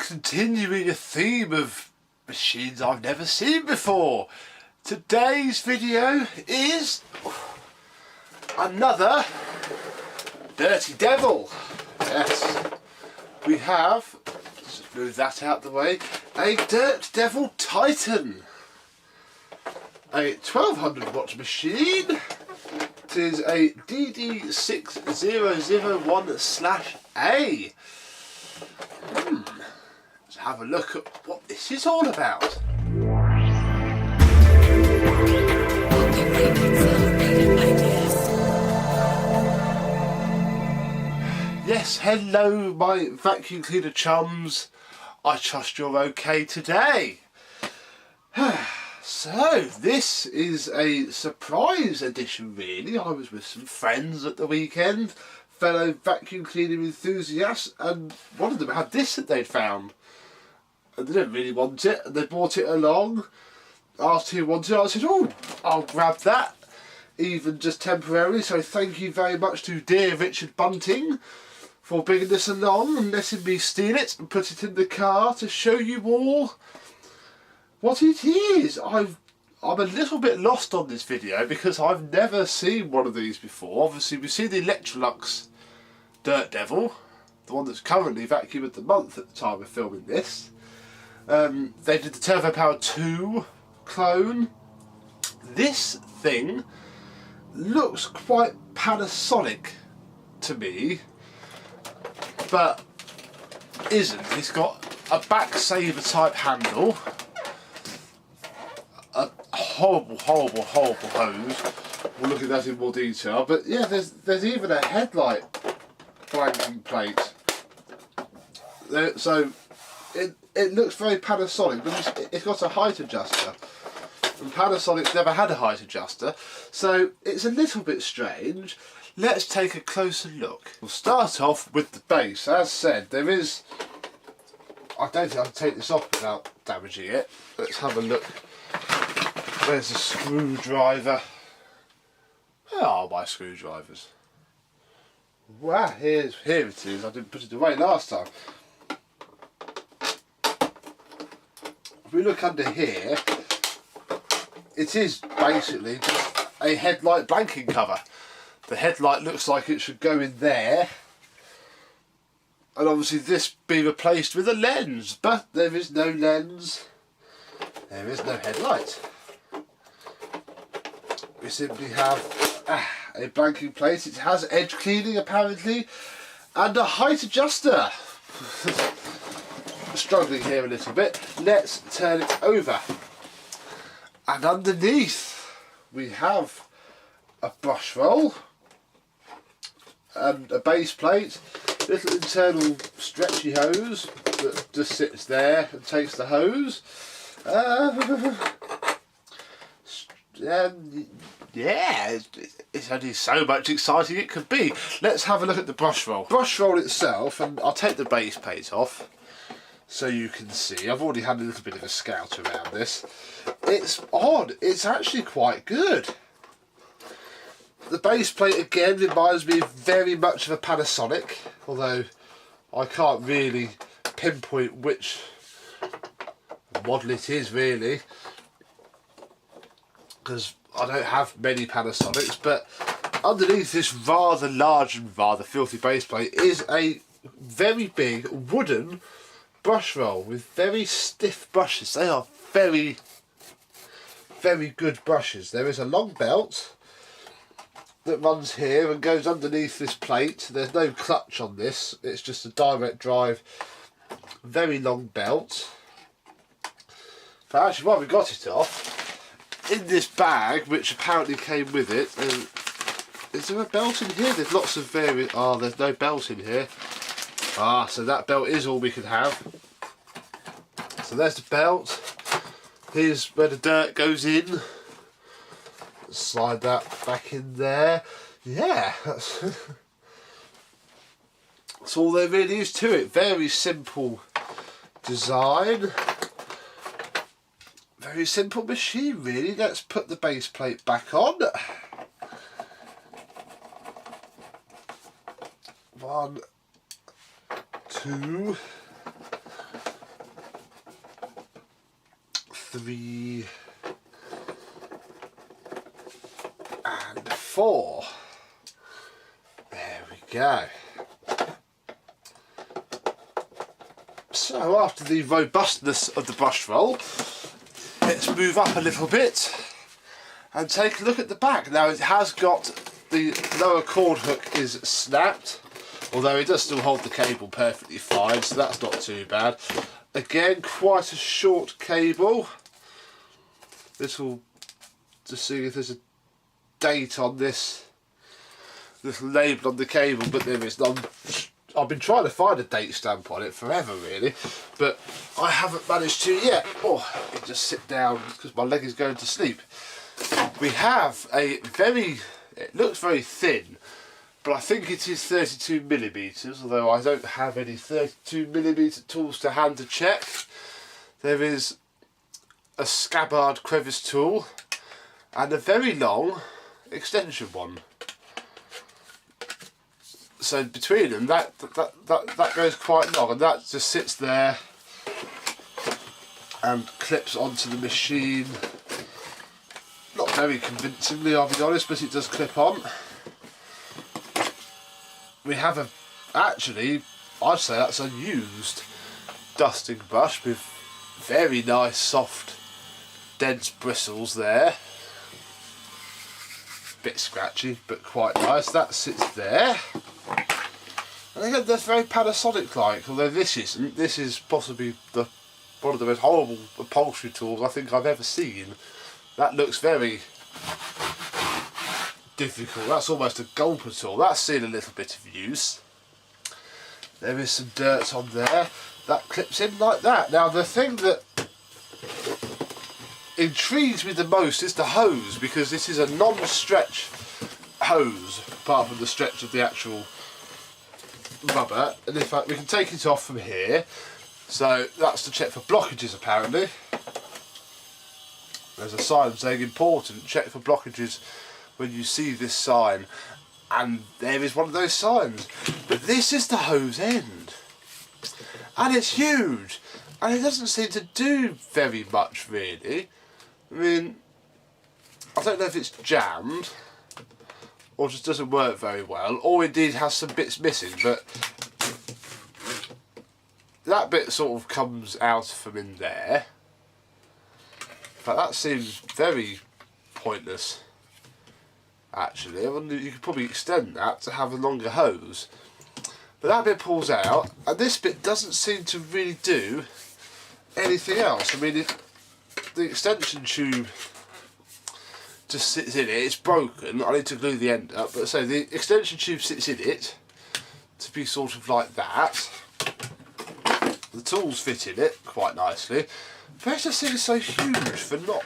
continuing a theme of machines I've never seen before. Today's video is another Dirty Devil. Yes, we have, let's just move that out the way, a Dirt Devil Titan. A 1200 watt machine. It is a DD6001-A. Let's have a look at what this is all about. Yes, hello my vacuum cleaner chums. I trust you're okay today. So, this is a surprise edition really. I was with some friends at the weekend, fellow vacuum cleaner enthusiasts, and one of them had this that they'd found. And they didn't really want it, and they brought it along, asked who wanted it. I said, oh, I'll grab that, even just temporarily. So thank you very much to dear Richard Bunting for bringing this along and letting me steal it and put it in the car to show you all what it is. I'm a little bit lost on this video because I've never seen one of these before. Obviously we've seen the Electrolux Dirt Devil, the one that's currently Vacuum of the Month at the time of filming this. They did the Turbo Power 2 clone. This thing looks quite Panasonic to me, but isn't. It's got a back saver type handle, a horrible hose. We'll look at that in more detail. But yeah, there's even a headlight blanking plate. So it looks very Panasonic, but it's got a height adjuster. And Panasonic's never had a height adjuster, so it's a little bit strange. Let's take a closer look. We'll start off with the base. As said, there is, I don't think I can take this off without damaging it. Let's have a look. There's a screwdriver. Where are my screwdrivers? Wow, here it is. I didn't put it away last time. If we look under here, it is basically just a headlight blanking cover. The headlight looks like it should go in there, and obviously this be replaced with a lens, but there is no lens, there is no headlight. We simply have a blanking plate. It has edge cleaning apparently, and a height adjuster. Struggling here a little bit. Let's turn it over, and underneath we have a brush roll and a base plate, little internal stretchy hose that just sits there and takes the hose. Yeah, it's only so much exciting it could be. Let's have a look at the brush roll. Brush roll itself, and I'll take the base plate off so you can see. I've already had a little bit of a scout around this. It's odd, it's actually quite good. The base plate again reminds me very much of a Panasonic, although I can't really pinpoint which model it is really, because I don't have many Panasonics. But underneath this rather large and rather filthy base plate is a very big wooden brush roll with very stiff brushes. They are very good brushes. There is a long belt that runs here and goes underneath this plate. There's no clutch on this, it's just a direct drive, very long belt. But actually while we got it off, in this bag which apparently came with it, is there a belt in here? There's lots of various, there's no belt in here. So that belt is all we can have. So there's the belt. Here's where the dirt goes in. Slide that back in there. Yeah, that's all there really is to it. Very simple design. Very simple machine really. Let's put the base plate back on. 1, 2, 3 and 4. There we go. So after the robustness of the brush roll, let's move up a little bit and take a look at the back. Now it has got the lower cord hook is snapped, although it does still hold the cable perfectly fine, so that's not too bad. Again, quite a short cable. This will just see if there's a date on this little label on the cable, but there is none. I've been trying to find a date stamp on it forever really, but I haven't managed to yet. Oh, I just sit down because my leg is going to sleep. We have a it looks very thin, but I think it is 32mm, although I don't have any 32mm tools to hand to check. There is a scabbard crevice tool and a very long extension one. So between them, that goes quite long, and that just sits there and clips onto the machine. Not very convincingly, I'll be honest, but it does clip on. We have actually, I'd say that's a used dusting brush with very nice, soft, dense bristles there. Bit scratchy, but quite nice. That sits there. And again, that's very Panasonic-like, although this isn't. This is possibly one of the most horrible upholstery tools I think I've ever seen. That looks very difficult. That's almost a gulper tool. That's seen a little bit of use. There is some dirt on there. That clips in like that. Now the thing that intrigues me the most is the hose, because this is a non-stretch hose apart from the stretch of the actual rubber. And in fact we can take it off from here, so that's to check for blockages apparently. There's a sign saying important, check for blockages when you see this sign, and there is one of those signs. But this is the hose end, and it's huge, and it doesn't seem to do very much really. I mean, I don't know if it's jammed or just doesn't work very well, or indeed has some bits missing, but that bit sort of comes out from in there. But that seems very pointless actually. I wonder, you could probably extend that to have a longer hose. But that bit pulls out, and this bit doesn't seem to really do anything else. I mean, the extension tube just sits in it. It's broken. I need to glue the end up, but so the extension tube sits in it to be sort of like that. The tools fit in it quite nicely. But it just seems so huge for not.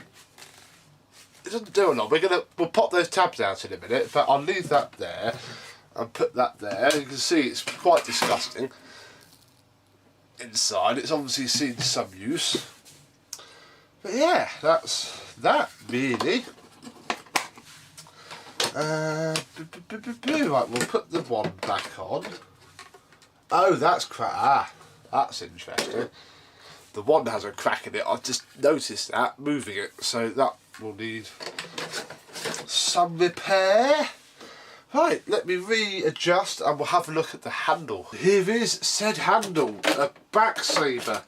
It doesn't do a lot. We'll pop those tabs out in a minute, but I'll leave that there and put that there. You can see it's quite disgusting inside. It's obviously seen some use. But yeah, that's that really. Right, we'll put the one back on. Oh, that's that's interesting. The one has a crack in it. I've just noticed that moving it, so that will need some repair. Right, let me readjust and we'll have a look at the handle. Here is said handle, a backsaver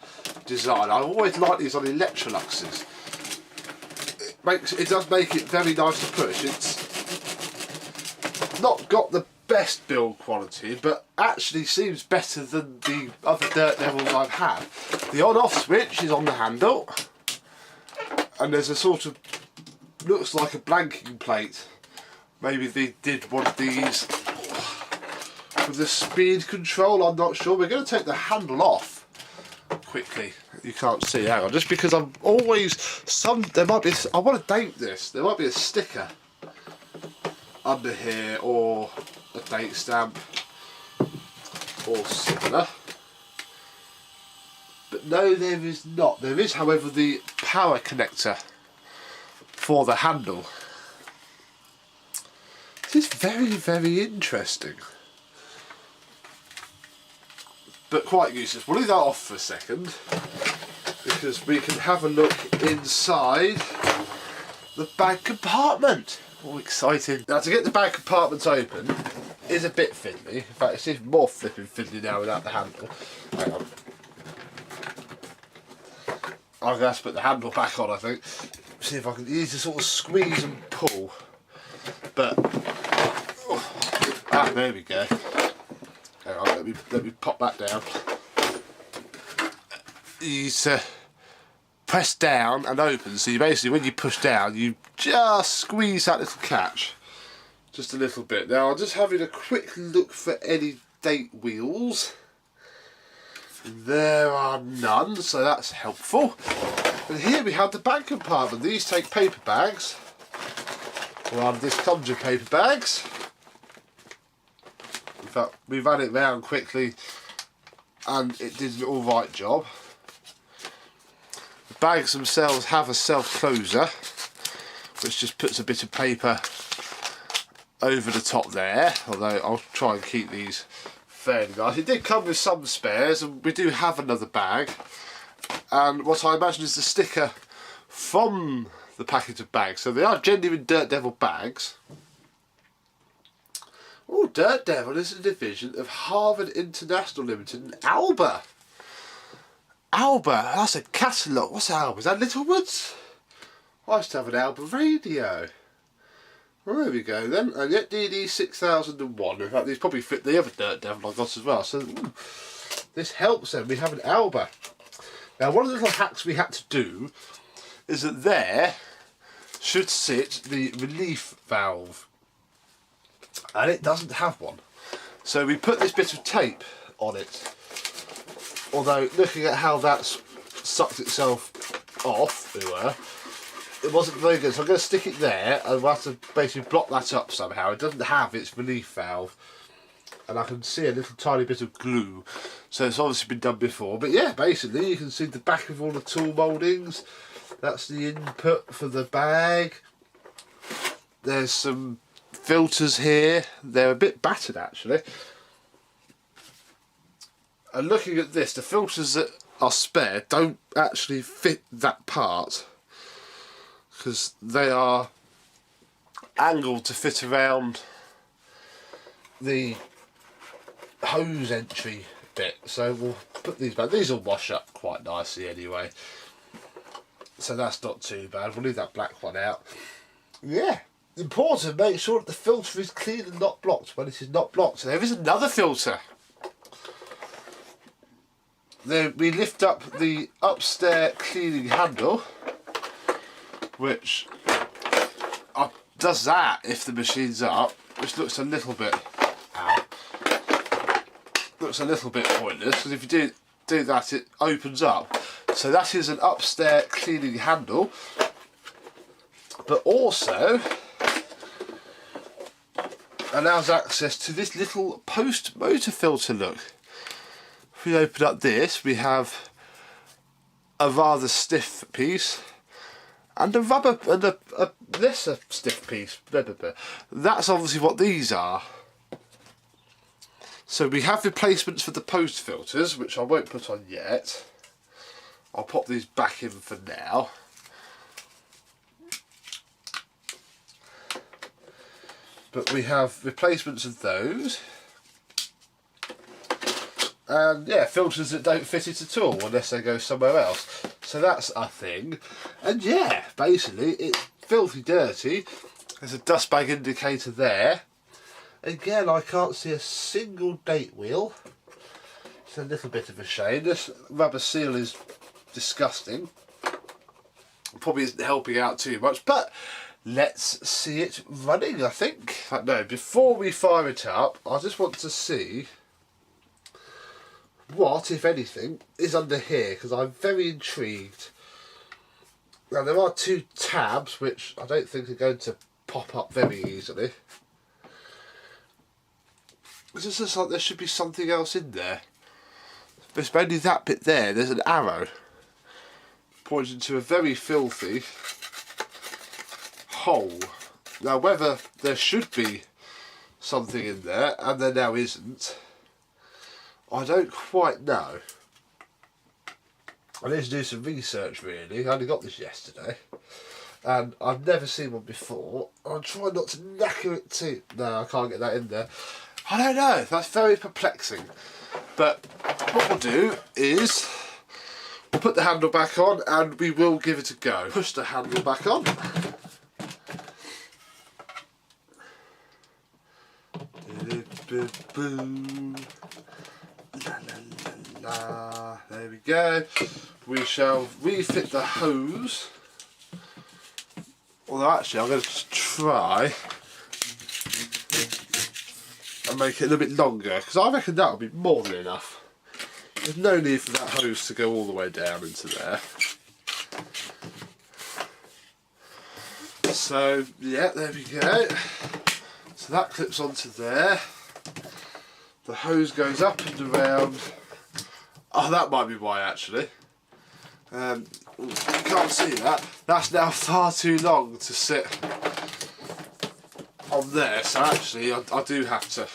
design. I always like these on Electroluxes. It does make it very nice to push. It's not got the best build quality, but actually seems better than the other Dirt Devils I've had. The on-off switch is on the handle, and there's a sort of, looks like a blanking plate. Maybe they did one of these with the speed control, I'm not sure. We're going to take the handle off quickly. You can't see, hang on, just because I'm always, there might be, I want to date this, there might be a sticker under here or a date stamp or similar. But no, there is not. There is, however, the power connector for the handle. This is very, very interesting. But quite useless. We'll leave that off for a second. because we can have a look inside the bag compartment. Oh, exciting. Now, to get the bag compartment open is a bit fiddly. In fact, it's even more flipping fiddly now without the handle. Hang on. I'm going to have to put the handle back on, I think. See if I can use to sort of squeeze and pull. But, there we go. Hang on, let me pop that down. You need to press down and open. So you basically, when you push down, you just squeeze that little catch. Just a little bit. Now, I'm just having a quick look for any date wheels. There are none, so that's helpful. And here we have the bag compartment. These take paper bags, rather than disconjure paper bags. In fact, we ran it round quickly and it did an alright job. The bags themselves have a self-closer, which just puts a bit of paper over the top there, although I'll try and keep these fairly nice. It did come with some spares, and we do have another bag, and what I imagine is the sticker from the packet of bags. So they are genuine Dirt Devil bags. Oh, Dirt Devil is a division of Harvard International Limited in Alba. Alba, that's a catalogue. What's Alba? Is that Littlewoods? I used to have an Alba radio. Well, there we go then. And yet DD6001. In fact, these probably fit the other Dirt Devil I got as well. So this helps then. We have an Alba. Now, one of the little hacks we had to do is that there should sit the relief valve. And it doesn't have one. So we put this bit of tape on it. Although, looking at how that's sucked itself off, it wasn't very good. So I'm going to stick it there, and we'll have to basically block that up somehow. It doesn't have its relief valve. And I can see a little tiny bit of glue. So it's obviously been done before. But yeah, basically, you can see the back of all the tool mouldings. That's the input for the bag. There's some filters here. They're a bit battered, actually. And looking at this, the filters that are spare don't actually fit that part, because they are angled to fit around the hose entry bit. So we'll put these back. These will wash up quite nicely anyway, so that's not too bad. We'll leave that black one out. Yeah, important, make sure that the filter is clean and not blocked when it is not blocked. So there is another filter. Then we lift up the upstairs cleaning handle, which does that if the machine's up, which looks a little bit, looks a little bit pointless, because if you do that, it opens up. So that is an upstairs cleaning handle, but also allows access to this little post motor filter. Look. If we open up this, we have a rather stiff piece and a rubber and a lesser stiff piece. That's obviously what these are. So we have replacements for the post filters, which I won't put on yet. I'll pop these back in for now. But we have replacements of those. And yeah, filters that don't fit it at all unless they go somewhere else. So that's a thing. And yeah, basically it's filthy dirty. There's a dust bag indicator there. Again, I can't see a single date wheel. It's a little bit of a shame. This rubber seal is disgusting. Probably isn't helping out too much, but let's see it running, I think. No, before we fire it up, I just want to see what, if anything, is under here, because I'm very intrigued. Now, there are two tabs which I don't think are going to pop up very easily. It just looks like there should be something else in there. There's only that bit there. There's an arrow pointing to a very filthy hole. Now, whether there should be something in there and there now isn't, I don't quite know. I need to do some research really. I only got this yesterday. And I've never seen one before. I'll try not to knacker it too. No, I can't get that in there. I don't know, that's very perplexing. But what we'll do is we'll put the handle back on and we will give it a go. Push the handle back on. Boom. La, la, la, la. There we go. We shall refit the hose. Although actually I'm going to try and make it a little bit longer, because I reckon that will be more than enough. There's no need for that hose to go all the way down into there. So yeah, there we go. So that clips onto there. The hose goes up and around. Oh, that might be why actually. You can't see that. That's now far too long to sit on there, so actually I do have to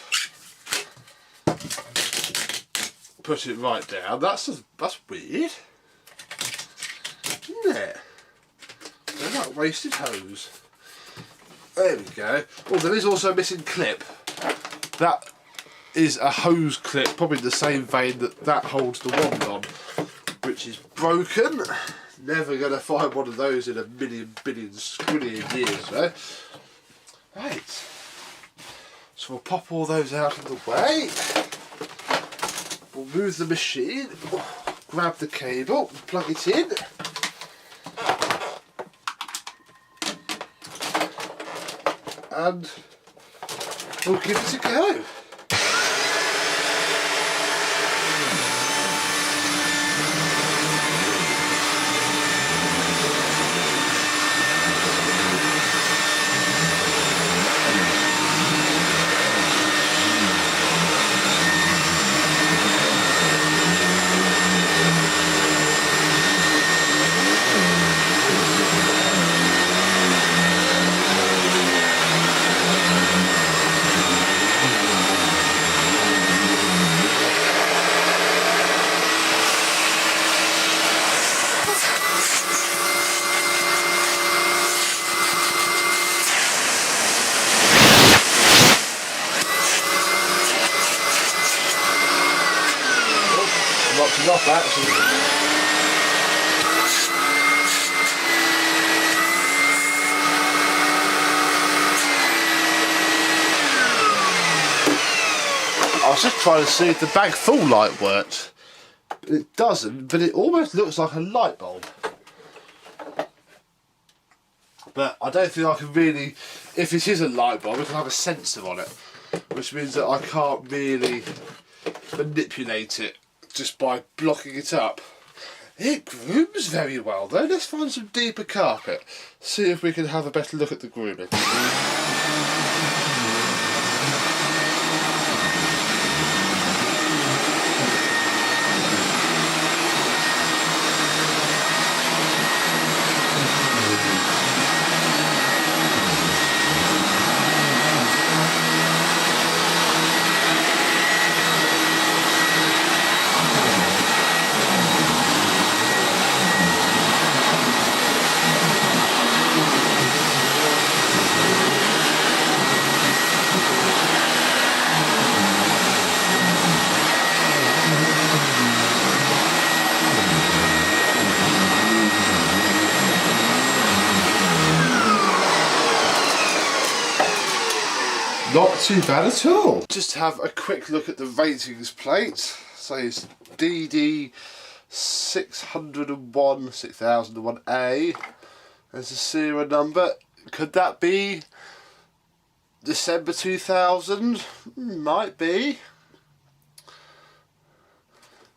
put it right down. That's weird, isn't it? They're like wasted hose. There we go. Oh, there is also a missing clip. That is a hose clip, probably the same vein that holds the wand on, which is broken. Never going to find one of those in a million, billion, squillion years, though. Right. So we'll pop all those out of the way. We'll move the machine, grab the cable, plug it in. And we'll give it a go. Off actually. I was just trying to see if the bag full light worked. It doesn't, but it almost looks like a light bulb. But I don't think I can really, if it is a light bulb, I can have a sensor on it, which means that I can't really manipulate it just by blocking it up. It grooms very well though. Let's find some deeper carpet, see if we can have a better look at the grooming. Not too bad at all. Just have a quick look at the ratings plate. So it's DD6001-A. There's a serial number. Could that be December 2000? Might be.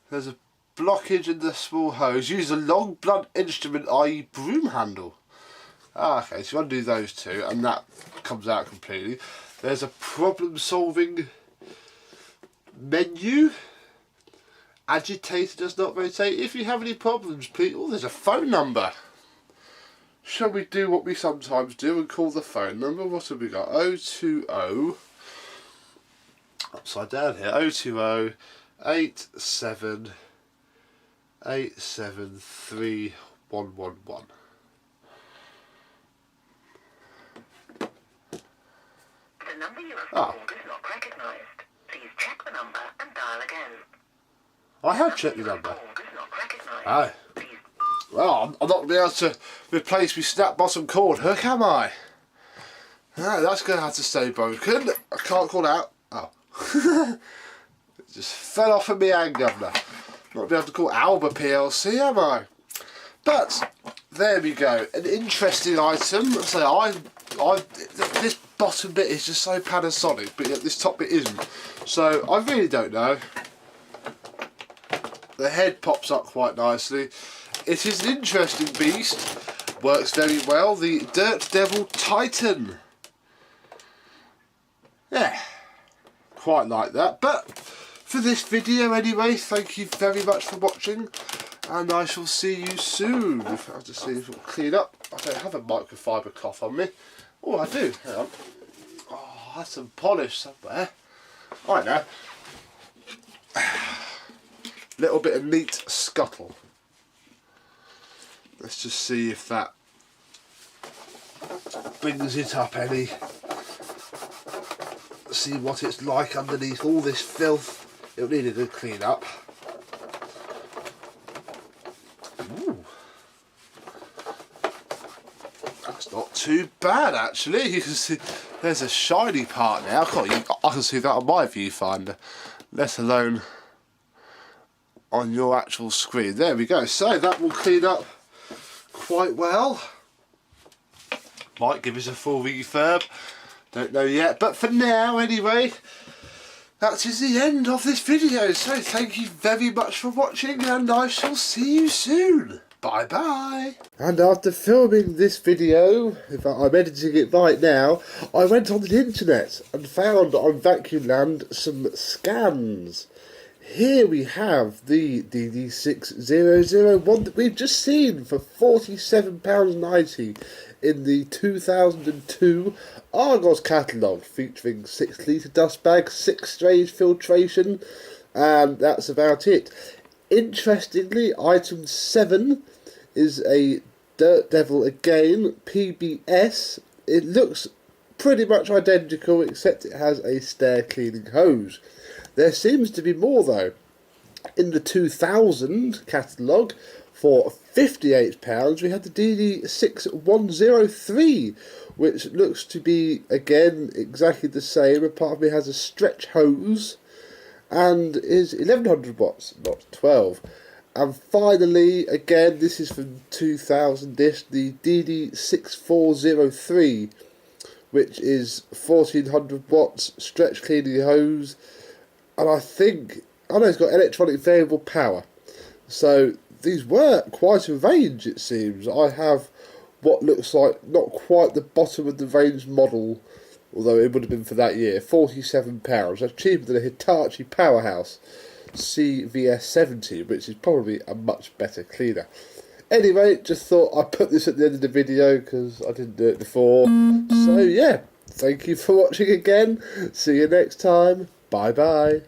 There's a blockage in the small hose. Use a long blunt instrument, i.e. broom handle. Okay, so undo those two and that comes out completely. There's a problem solving menu. Agitator does not rotate. If you have any problems, please. Oh, there's a phone number. Shall we do what we sometimes do and call the phone number? What have we got? 020. Upside down here. 020 87 DD6001-A. The number you have called is not recognised. Please check the number and dial again. I have checked the number. Is not recognised. Oh. Please. Well, I'm not going to be able to replace my snap bottom cord hook, am I? No, that's going to have to stay broken. I can't call out. Oh. It just fell off of my hand, governor. Not be able to call Alba PLC, am I? But there we go. An interesting item. So this bottom bit is just so Panasonic, but yet this top bit isn't. So I really don't know. The head pops up quite nicely. It is an interesting beast. Works very well. The Dirt Devil Titan. Yeah, quite like that. But for this video anyway, thank you very much for watching, and I shall see you soon. I'll just see if it'll clean up. I don't have a microfiber cloth on me. Oh, I do. Hang on. Oh, that's some polish somewhere. Right now. Little bit of neat scuttle. Let's just see if that brings it up any. See what it's like underneath all this filth. It'll need a good clean up. Ooh. That's not too bad actually. You can see there's a shiny part now. I can see that on my viewfinder, let alone on your actual screen. There we go. So that will clean up quite well. Might give us a full refurb. Don't know yet, but for now anyway, that is the end of this video. So thank you very much for watching, and I shall see you soon. Bye bye. And after filming this video, in fact I'm editing it right now, I went on the internet and found on Vacuum Land some scans. Here we have the DD6001 that we've just seen for £47.90 in the 2002 Argos catalogue, featuring 6 litre dust bag, 6 stage filtration, and that's about it. Interestingly, item 7 is a Dirt Devil again, PBS. It looks pretty much identical except it has a stair cleaning hose. There seems to be more though. In the 2000 catalogue, for £58, we had the DD6103, which looks to be, again, exactly the same, apart from it has a stretch hose, and is 1100 watts, not 12. And finally, again, this is from 2000-ish, the DD6403, which is 1400 watts, stretch cleaning hose, and I know it's got electronic variable power. So these were quite a range, it seems. I have what looks like not quite the bottom of the range model, although it would have been for that year, £47. That's cheaper than a Hitachi Powerhouse CVS70, which is probably a much better cleaner. Anyway, just thought I'd put this at the end of the video because I didn't do it before. So yeah, thank you for watching again. See you next time. Bye bye.